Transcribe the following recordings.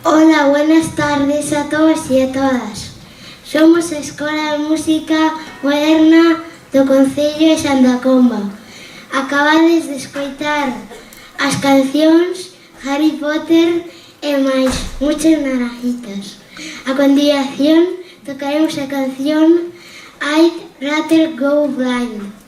Hola, buenas tardes a todos e a todas. Somos a Escola de Música Moderna do Concello de Santa Comba. Acabades de escoitar as cancións Harry Potter e máis muchas naranjitas. A continuación tocaremos a canción I'd Rather Go Blind.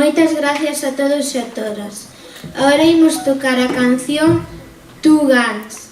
Moitas gracias a todos e a todas. Ahora imos tocar a canción Two Guns.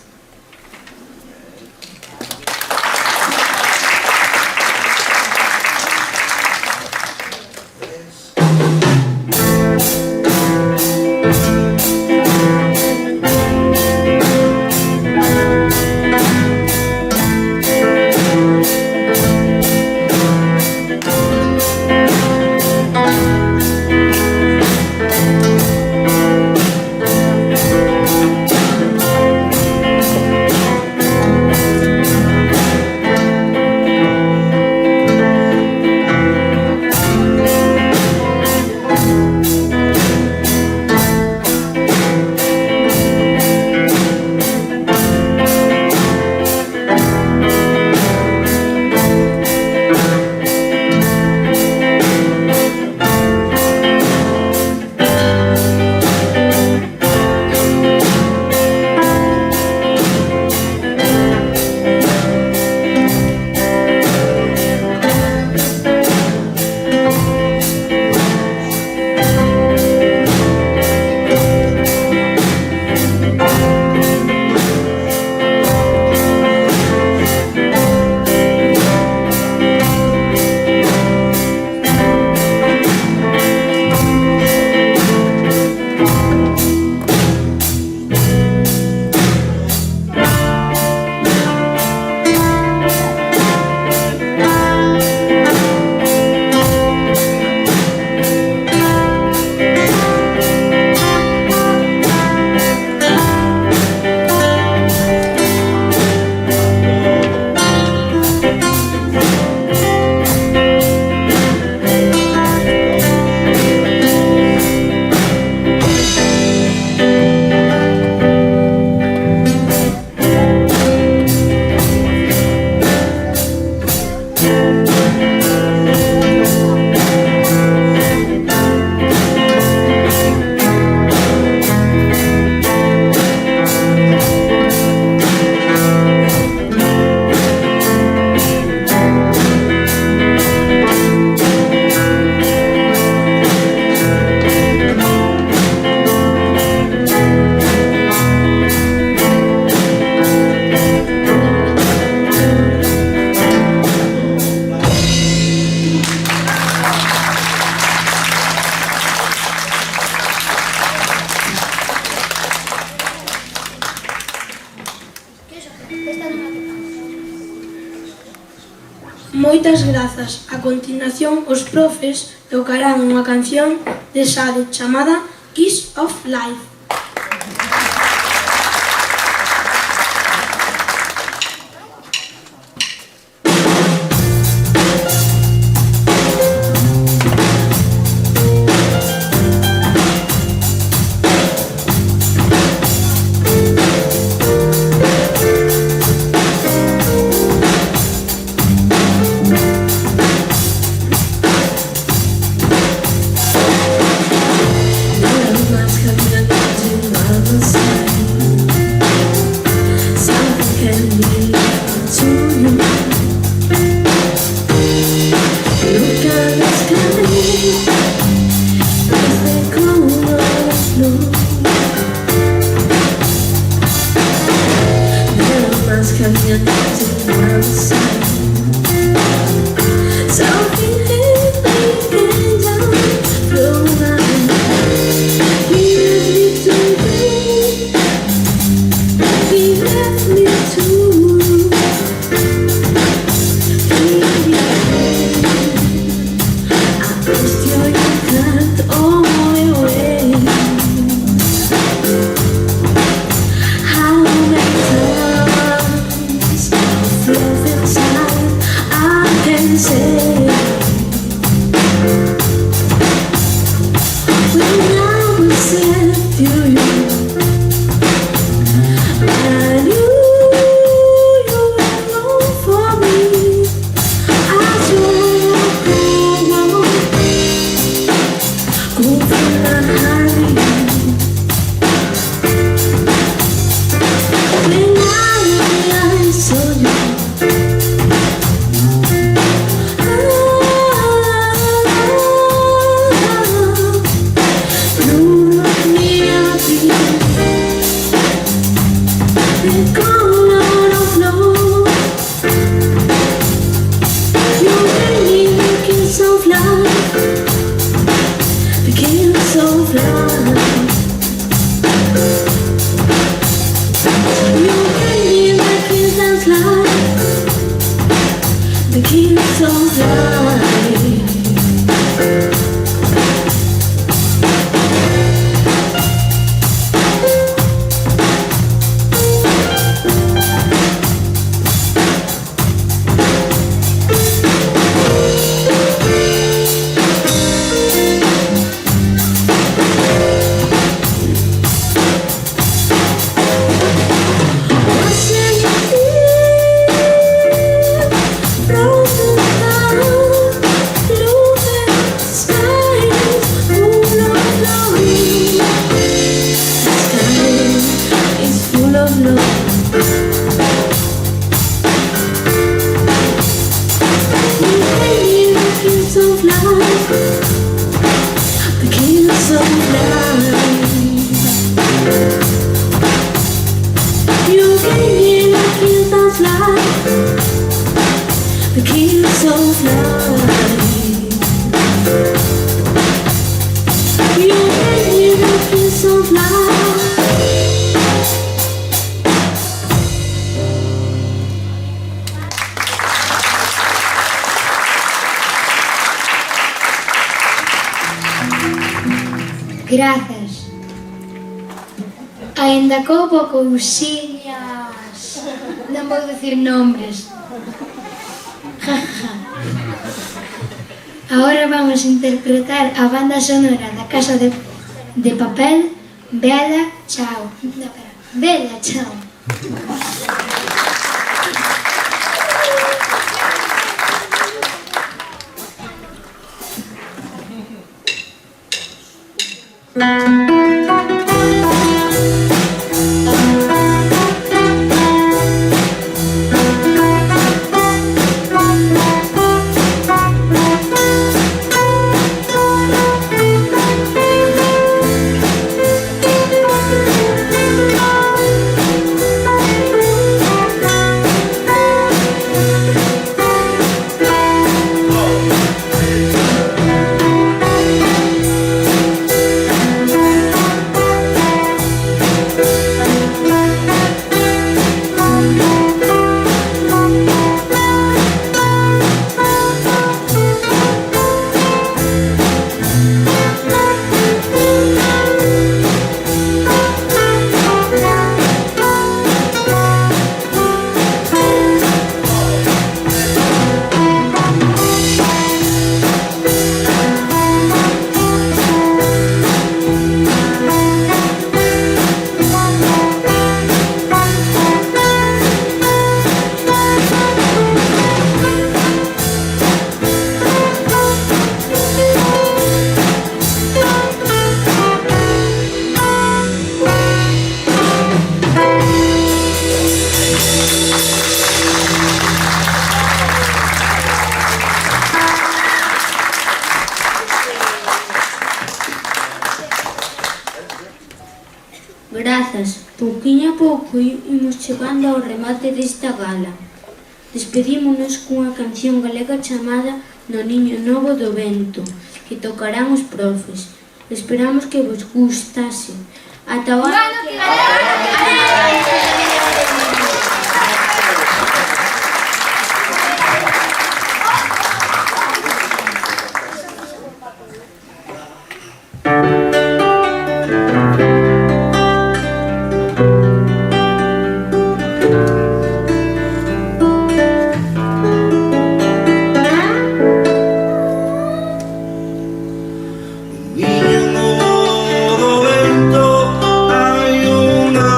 Moitas grazas. A continuación, os profes tocarán unha canción de Sade chamada Kiss of Life. Aínda que houbo cousiñas... Non vou dicir nombres. Agora vamos a interpretar a banda sonora da Casa de Papel, Bella Chao. Bella Chao. Grazas, pouquiño a pouco imos chegando ao remate desta gala. Despedímonos cunha canción galega chamada No Niño Novo do Vento, que tocarán os profes. Esperamos que vos gustase. Ata o ano que Niño do vento, hai unha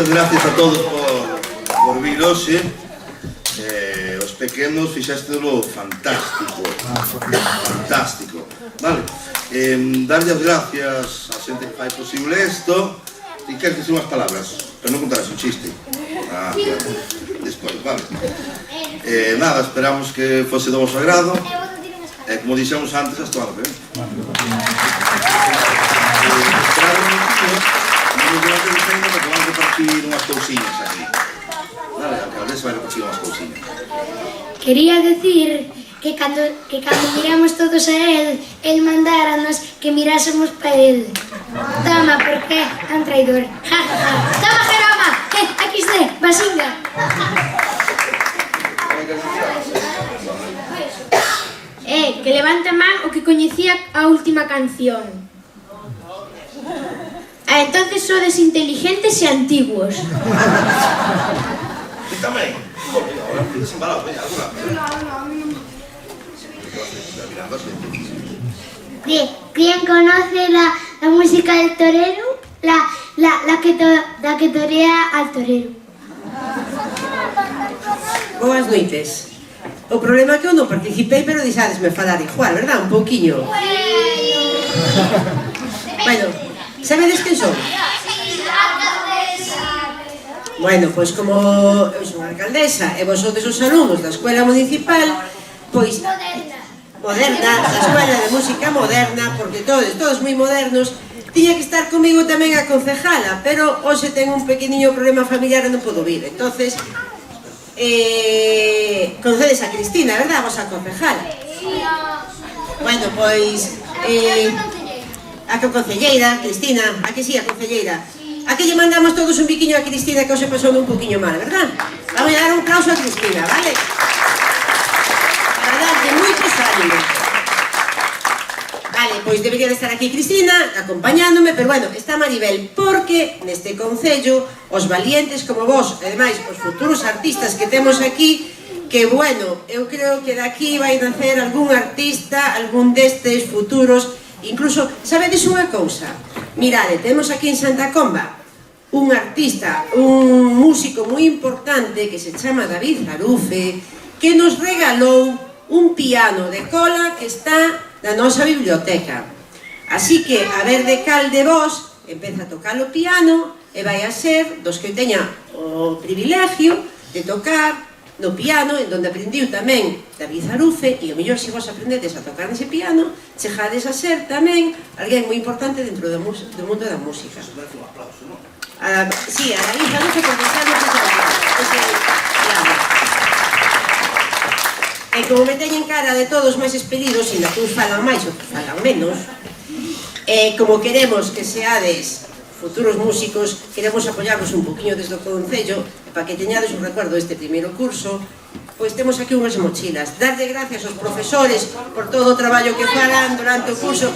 moitas gracias a todos por vir hoxe. Os pequenos fixéstelo fantástico. Fantástico. Vale. Darlle as gracias a xente que fai posible isto. E queres dicir unhas palabras, pero non contarás un chiste. Despois, vale. Nada, esperamos que fose do vosso agrado. E como dixemos antes, hasta o ano que ven. Porque vamos a repartir unhas cousiñas aquí. Vale, a alcaldesa vai repartir unhas cousiñas. Quería decir que cando miramos todos a él mandáranos que mirásemos para él. Toma, porque é un traidor. Toma, Jeroma, aquí esté, vasinga. Que levanta a man o que coñecía a última canción. Entonces sodes inteligentes e antiguos. E tamén, ahora pides embalado, venga, alguna. ¿Quién conoce la música del torero? La que torea al torero. Boas noites. O problema é que eu non participei, pero deixadesme falar igual, verdad? Un pouquiño. Bueno, sabedes quen son? Bueno, pois como eu son a alcaldesa e vos sodes os alumnos da escola municipal, pois... Moderna, da escola de música moderna, porque todos moi modernos. Tiña que estar comigo tamén a concejala, pero hoxe ten un pequeniño problema familiar e non podo vir. Entonces, conocedes a Cristina, verdad? Vos a concejala. Bueno, pois a concelleira, Cristina, a que sí, a concelleira. A que lle mandamos todos un biquiño a Cristina, que hoxe pasou un poquinho mal, verdad? Vamos a dar un aplauso a Cristina, vale? Para darlle moitos ánimos. Vale, pois debería de estar aquí Cristina, acompañándome, pero bueno, está Maribel, porque neste concello, os valientes como vos, e ademais, os futuros artistas que temos aquí, que bueno, eu creo que daqui vai nacer algún artista, algún destes futuros, incluso, sabedes unha cousa? Mirade, temos aquí en Santa Comba un artista, un músico moi importante que se chama David Zarufe, que nos regalou un piano de cola que está na nosa biblioteca. Así que, a ver de cal de vos empeza a tocar o piano e vai a ser dos que teña o privilegio de tocar no piano, en donde aprendiu tamén David Zarufe, e o mellor se vos aprendedes a tocar nese piano, chegades a ser tamén alguén moi importante dentro do mundo da música. Sí, a David Zarufe, porque xa non ese piano. E como me teñen cara de todos máis expelidos, e na que uns falan máis ou que falan menos, como queremos que seades futuros músicos, queremos apoyarvos un poquinho desde o Concello, para que teñades un recuerdo deste primeiro curso, pois temos aquí unhas mochilas. Darlle gracias aos profesores por todo o traballo que farán durante o curso.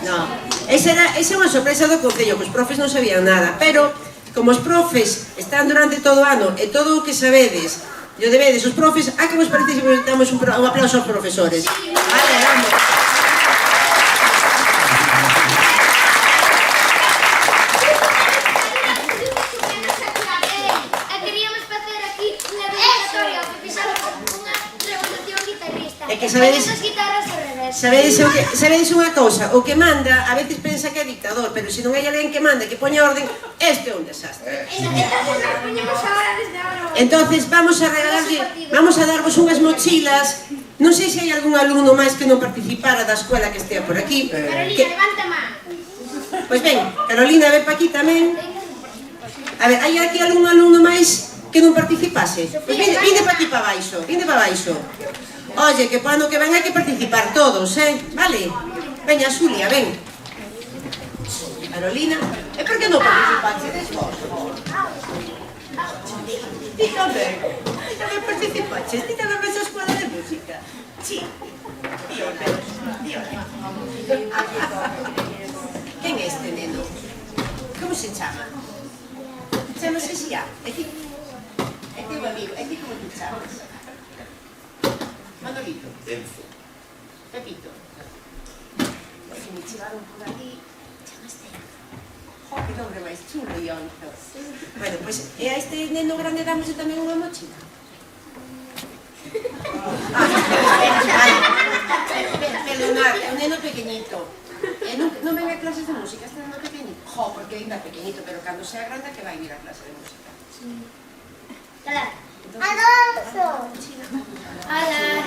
No, esa é unha sorpresa do Concello, que os profes non sabían nada, pero como os profes están durante todo o ano e todo o que sabedes yo debedes os profes, a que vos parece se vos damos un aplauso aos profesores? Vale, vamos. Queríamos facer aquí unha dedicatoria que fixamos unha revolución guitarrista. É que sabedes unha cousa, o que manda a veces pensa que é dictador, pero se non hai alguén que manda, que poña orden, este é un desastre. Entonces vamos a regalarlle, vamos a darvos unhas mochilas. Non sei se hai algún alumno máis que non participara da escola que estea por aquí. Carolina, levanta a man. Pois ben, Carolina, ven pa aquí tamén. A ver, hai aquí algún alumno máis que non participase? Pois vinde pa aquí pa baixo, vinde pa baixo. Oye, que para ano que ven hai que participar todos, vale? Veña, Xulia, ven. Carolina, e por que non participaxedes vos? Ti tamén participaxes, ti tamén ves a escola de música. Sí. Quen é este neno? Como se chama? Chamase Xia. É teu amigo, é ti como te chamas? Manolito. Pepito. me chegaron por ali. Chamaste? Jo, que nombre máis chulo, Ionzo. Bueno, pois, e a este neno grande damos tamén unha mochila? Perdonad, é un neno pequeñito. Non ven a clases de música este neno pequeñito? Jo, porque ainda pequeñito, pero cando sea grande que vai vir a clase de música. Alonso! Hola.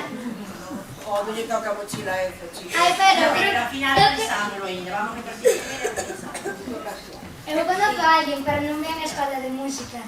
Jo, non lle toca a mochila a Enzo, chico. Ai, pero creo Al final pensámoslo, ainda vamos a repartir dinero, pensámoslo. eu conozco a alguén, pero non ven a escola de música.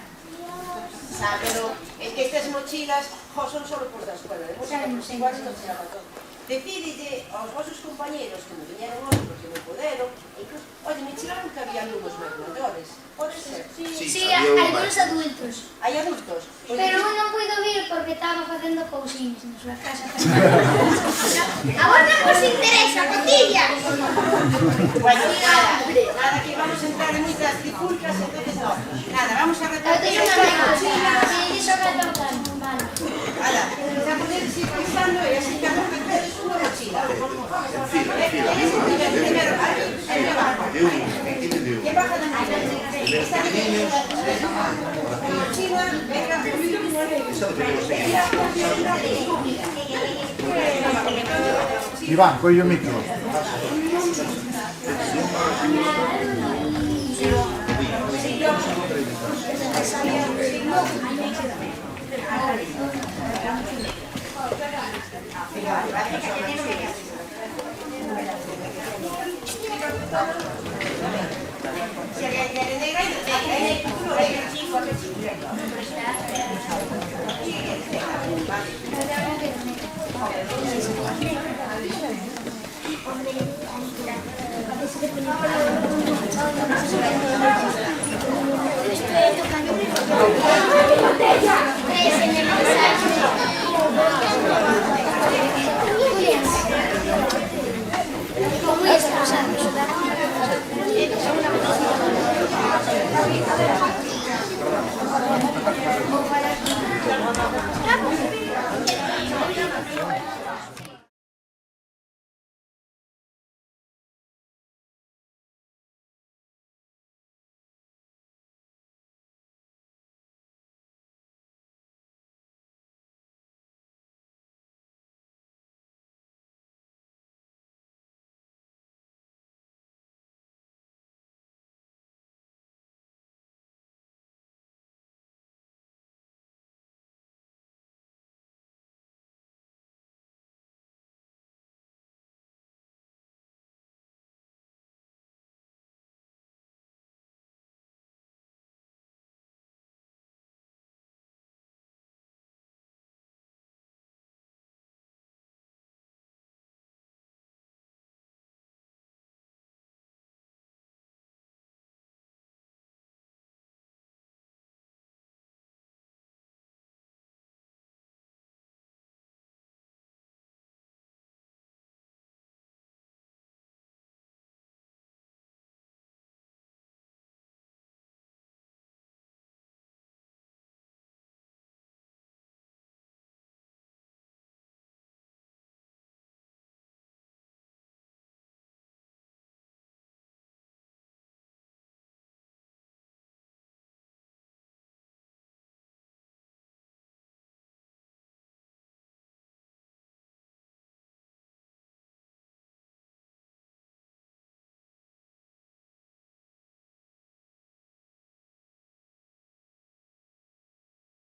Pero es que estas mochilas son solo por la escuela de música, pues igual non se llama todo. Decídelle aos vosos compañeros que non viñeron hoxe porque non poderon, incluso, oye, me chegaron que había alumnos máis maiores, pode ser? Sí, algúns adultos. Hai adultos? Pero un non puido vir porque estaba facendo cousiñas na súa casa. A vos non vos interesa, cotillas! Bueno, nada que vamos a entrar en moitas trifulcas, entonces no. Nada, vamos a Eu repartir teño esta unha mochila. e iso que tocan, vale. Ala, xa podedes ir pensando e así que acordedes unha mochila. Primero, aquí, De uno, de que baja da mochila. Esta mochila, venga, Iván, colle o micro. Ese me pasa.